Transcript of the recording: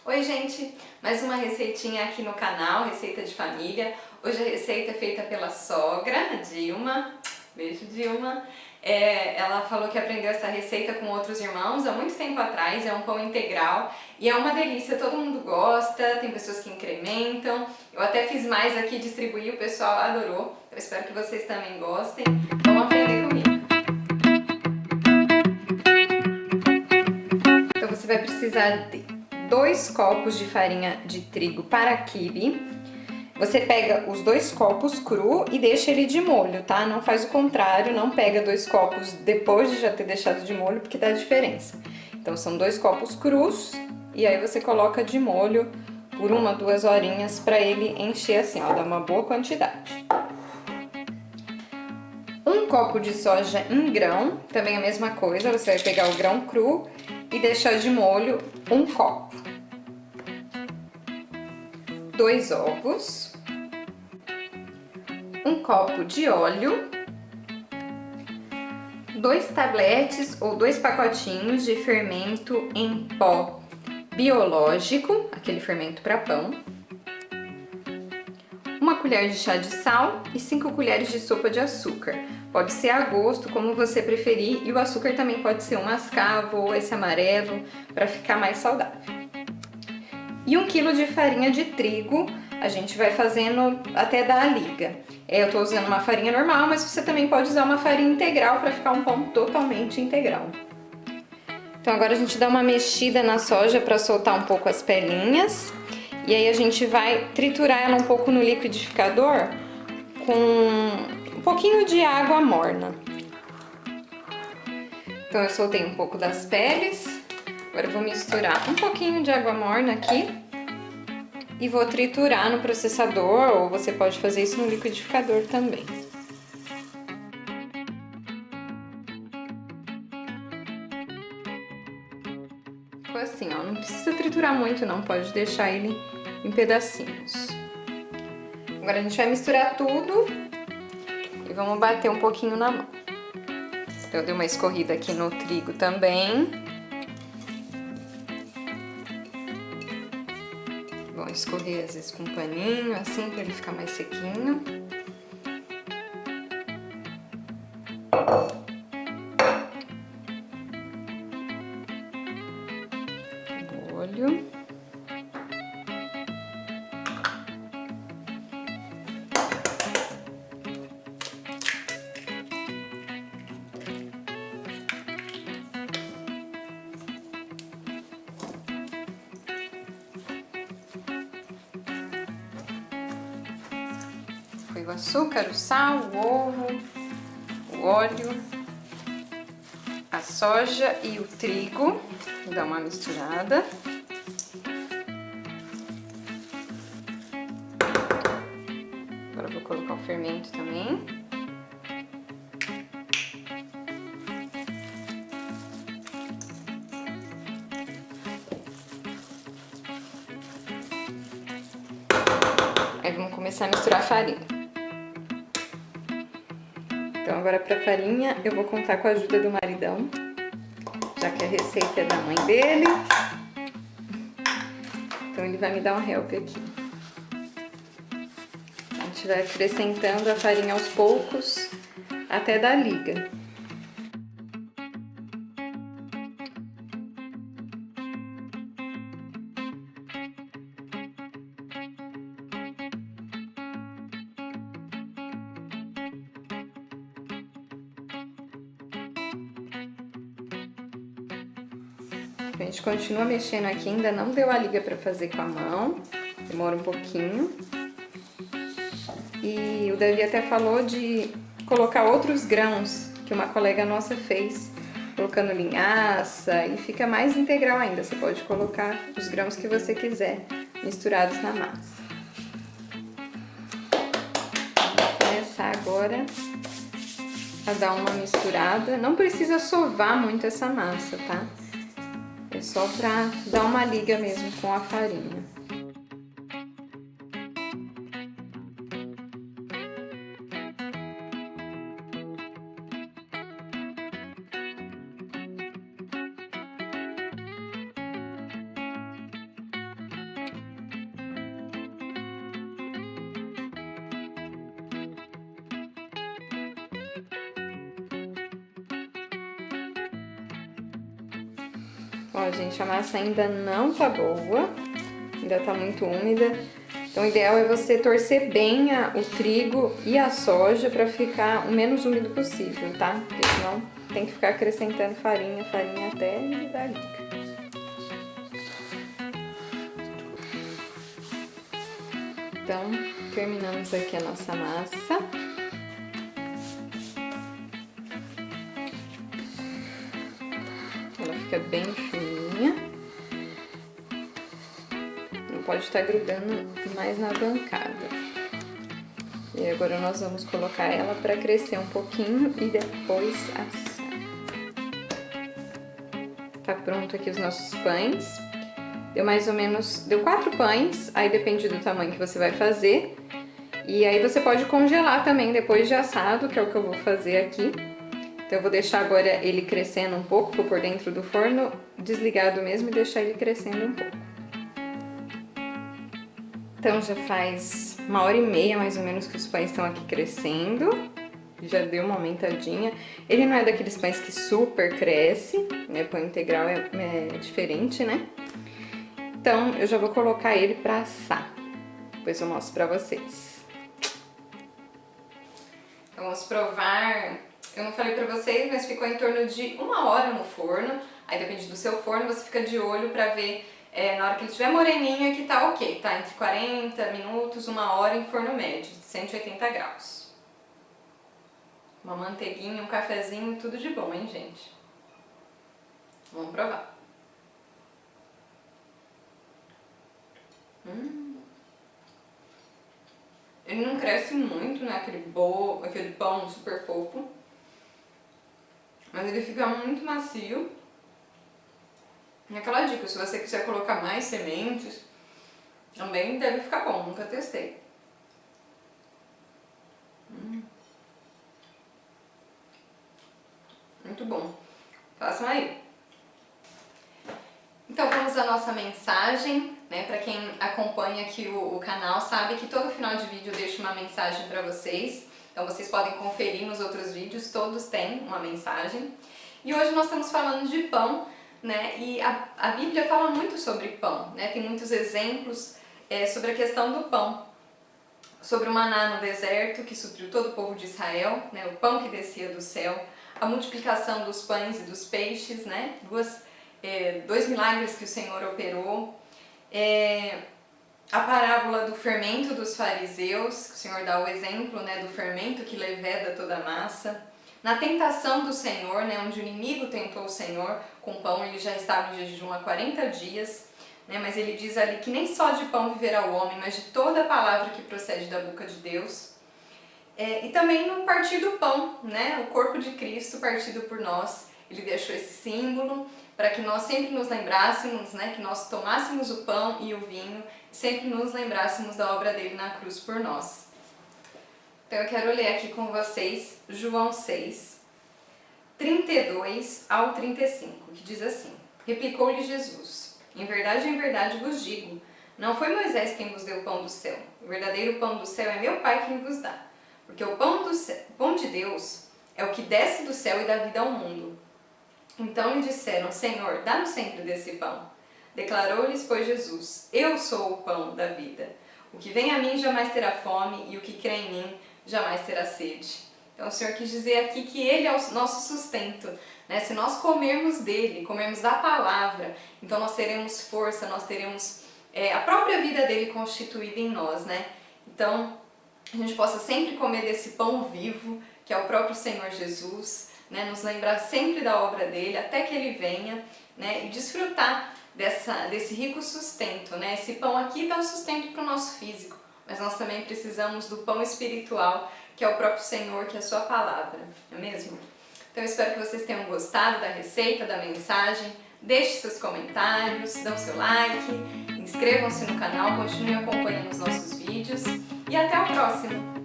Oi gente, mais uma receitinha aqui no canal, receita de família. Hoje a receita é feita pela sogra, a Dilma. Beijo, Dilma. Ela falou que aprendeu essa receita com outros irmãos há muito tempo atrás, é um pão integral e é uma delícia, todo mundo gosta, tem pessoas que incrementam. Eu até fiz mais aqui, distribuí, o pessoal adorou. Eu espero que vocês também gostem. Vamos aprender comigo. Então você vai precisar de 2 copos de farinha de trigo para quibe. Você pega os 2 copos cru e deixa ele de molho, tá? Não faz o contrário, não pega 2 copos depois de já ter deixado de molho, porque dá diferença. Então são 2 copos crus e aí você coloca de molho por 1, 2 horinhas para ele encher assim, ó, dá uma boa quantidade. 1 copo de soja em grão, também a mesma coisa, você vai pegar o grão cru e deixar de molho 1 copo. 2 ovos, 1 copo de óleo, 2 tabletes ou 2 pacotinhos de fermento em pó biológico, aquele fermento para pão, 1 colher de chá de sal e 5 colheres de sopa de açúcar. Pode ser a gosto, como você preferir, e o açúcar também pode ser um mascavo ou esse amarelo, para ficar mais saudável. E 1 kg de farinha de trigo, a gente vai fazendo até dar a liga. Eu tô usando uma farinha normal, mas você também pode usar uma farinha integral para ficar um pão totalmente integral. Então agora a gente dá uma mexida na soja para soltar um pouco as pelinhas. E aí a gente vai triturar ela um pouco no liquidificador com um pouquinho de água morna. Então eu soltei um pouco das peles. Agora eu vou misturar um pouquinho de água morna aqui e vou triturar no processador, ou você pode fazer isso no liquidificador também. Ficou assim, ó, não precisa triturar muito não, pode deixar ele em pedacinhos. Agora a gente vai misturar tudo e vamos bater um pouquinho na mão. Então eu dei uma escorrida aqui no trigo também. Bom, escorrer às vezes com um paninho, assim, para ele ficar mais sequinho. Molho. Foi o açúcar, o sal, o ovo, o óleo, a soja e o trigo. Vou dar uma misturada. Agora eu vou colocar o fermento também. Aí vamos começar a misturar a farinha. Então agora para a farinha eu vou contar com a ajuda do maridão, já que a receita é da mãe dele. Então ele vai me dar um help aqui. A gente vai acrescentando a farinha aos poucos até dar liga. A gente continua mexendo aqui, ainda não deu a liga para fazer com a mão, demora um pouquinho. E o Davi até falou de colocar outros grãos que uma colega nossa fez, colocando linhaça, e fica mais integral ainda. Você pode colocar os grãos que você quiser misturados na massa. Vou começar agora a dar uma misturada. Não precisa sovar muito essa massa, tá? É só pra dar uma liga mesmo com a farinha. Ó, gente, a massa ainda não tá boa, ainda tá muito úmida. Então, o ideal é você torcer bem o trigo e a soja para ficar o menos úmido possível, tá? Porque senão tem que ficar acrescentando farinha até virar liga. Então, terminamos aqui a nossa massa. Ela fica bem fininha. Não pode estar grudando mais na bancada. E agora nós vamos colocar ela para crescer um pouquinho e depois assar. Tá pronto aqui os nossos pães. Deu mais ou menos, deu 4 pães, aí depende do tamanho que você vai fazer. E aí você pode congelar também depois de assado, que é o que eu vou fazer aqui. Então eu vou deixar agora ele crescendo um pouco, vou pôr dentro do forno desligado mesmo e deixar ele crescendo um pouco. Então já faz 1h30 mais ou menos que os pães estão aqui crescendo. Já deu uma aumentadinha. Ele não é daqueles pães que super cresce, né? Pão integral é diferente, né? Então, eu já vou colocar ele para assar. Depois eu mostro para vocês. Então, vamos provar. Eu não falei para vocês, mas ficou em torno de 1 hora no forno. Aí depende do seu forno, você fica de olho para ver na hora que ele estiver moreninho que tá ok. Tá entre 40 minutos, 1 hora em forno médio, 180 graus. Uma manteiguinha, um cafezinho, tudo de bom, hein, gente? Vamos provar. Ele não cresce muito, né? Aquele pão super fofo. Mas ele fica muito macio. E aquela dica, se você quiser colocar mais sementes, também deve ficar bom, nunca testei. Muito bom. Façam aí. Então vamos à nossa mensagem, né? Para quem acompanha aqui o canal sabe que todo final de vídeo eu deixo uma mensagem para vocês. Então vocês podem conferir nos outros vídeos, todos têm uma mensagem. E hoje nós estamos falando de pão, né? E a Bíblia fala muito sobre pão, né? Tem muitos exemplos sobre a questão do pão. Sobre o maná no deserto que supriu todo o povo de Israel, né? O pão que descia do céu, a multiplicação dos pães e dos peixes, né? Dois milagres que o Senhor operou, a parábola do fermento dos fariseus, que o Senhor dá o exemplo, né, do fermento que leveda toda a massa, na tentação do Senhor, né, onde o inimigo tentou o Senhor com pão, ele já estava em jejum há 40 dias, né, mas ele diz ali que nem só de pão viverá o homem, mas de toda a palavra que procede da boca de Deus. E também no partir do pão, né, o corpo de Cristo partido por nós, ele deixou esse símbolo para que nós sempre nos lembrássemos, né, que nós tomássemos o pão e o vinho, sempre nos lembrássemos da obra dele na cruz por nós. Então eu quero ler aqui com vocês João 6, 32 ao 35, que diz assim: Replicou-lhe Jesus: em verdade vos digo, não foi Moisés quem vos deu o pão do céu. O verdadeiro pão do céu é meu Pai quem vos dá. Porque o pão de Deus é o que desce do céu e dá vida ao mundo. Então lhe disseram: Senhor, dá-nos sempre desse pão. Declarou-lhes, pois, Jesus: Eu sou o pão da vida. O que vem a mim jamais terá fome, e o que crê em mim jamais terá sede. Então o Senhor quis dizer aqui que Ele é o nosso sustento, né? Se nós comermos dele, comermos da palavra, então nós teremos força, nós teremos a própria vida dele constituída em nós, né? Então a gente possa sempre comer desse pão vivo, que é o próprio Senhor Jesus, né? Nos lembrar sempre da obra dele, até que ele venha, né? E desfrutar desse rico sustento, né? Esse pão aqui dá o sustento para o nosso físico, mas nós também precisamos do pão espiritual, que é o próprio Senhor, que é a sua palavra, não é mesmo? Então eu espero que vocês tenham gostado da receita, da mensagem. Deixe seus comentários, dão seu like, inscrevam-se no canal, continuem acompanhando os nossos vídeos e até o próximo!